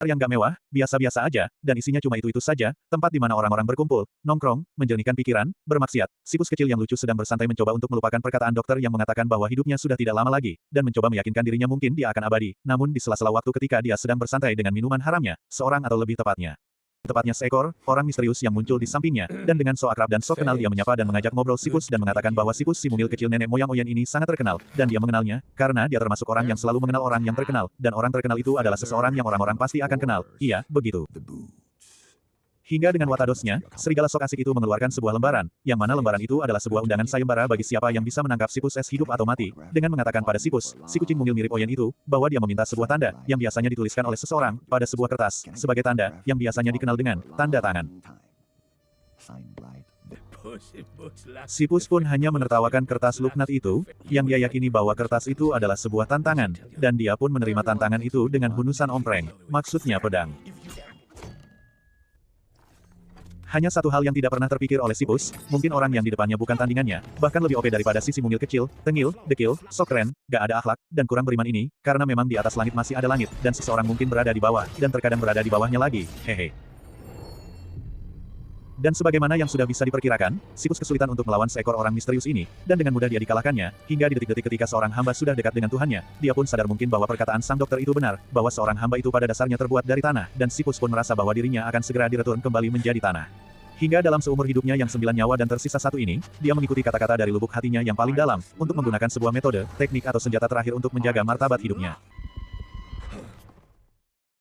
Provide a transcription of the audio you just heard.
yang gak mewah, biasa-biasa aja, dan isinya cuma itu-itu saja, tempat di mana orang-orang berkumpul, nongkrong, menjernihkan pikiran, bermaksiat. Sipus kecil yang lucu sedang bersantai mencoba untuk melupakan perkataan dokter yang mengatakan bahwa hidupnya sudah tidak lama lagi, dan mencoba meyakinkan dirinya mungkin dia akan abadi. Namun di sela-sela waktu ketika dia sedang bersantai dengan minuman haramnya, seorang atau lebih tepatnya seekor, orang misterius yang muncul di sampingnya, dan dengan so akrab dan so kenal dia menyapa dan mengajak ngobrol Sipus dan mengatakan bahwa Sipus si mumil kecil nenek moyang Oyen ini sangat terkenal, dan dia mengenalnya, karena dia termasuk orang yang selalu mengenal orang yang terkenal, dan orang terkenal itu adalah seseorang yang orang-orang pasti akan kenal. Iya, begitu. Hingga dengan watadosnya, serigala sok asik itu mengeluarkan sebuah lembaran, yang mana lembaran itu adalah sebuah undangan sayembara bagi siapa yang bisa menangkap Sipus es hidup atau mati, dengan mengatakan pada Sipus, si kucing mungil mirip Oyen itu, bahwa dia meminta sebuah tanda, yang biasanya dituliskan oleh seseorang, pada sebuah kertas, sebagai tanda, yang biasanya dikenal dengan tanda tangan. Sipus pun hanya menertawakan kertas luknat itu, yang dia yakini bahwa kertas itu adalah sebuah tantangan, dan dia pun menerima tantangan itu dengan hunusan ompreng, maksudnya pedang. Hanya satu hal yang tidak pernah terpikir oleh Sipus, mungkin orang yang di depannya bukan tandingannya, bahkan lebih OP daripada sisi mungil kecil, tengil, dekil, sok keren, gak ada akhlak, dan kurang beriman ini, karena memang di atas langit masih ada langit, dan seseorang mungkin berada di bawah, dan terkadang berada di bawahnya lagi, hehe. Dan sebagaimana yang sudah bisa diperkirakan, Sipus kesulitan untuk melawan seekor orang misterius ini, dan dengan mudah dia dikalahkannya, hingga di detik-detik ketika seorang hamba sudah dekat dengan Tuhannya, dia pun sadar mungkin bahwa perkataan sang dokter itu benar, bahwa seorang hamba itu pada dasarnya terbuat dari tanah, dan Sipus pun merasa bahwa dirinya akan segera direturn kembali menjadi tanah. Hingga dalam seumur hidupnya yang 9 nyawa dan tersisa satu ini, dia mengikuti kata-kata dari lubuk hatinya yang paling dalam, untuk menggunakan sebuah metode, teknik atau senjata terakhir untuk menjaga martabat hidupnya.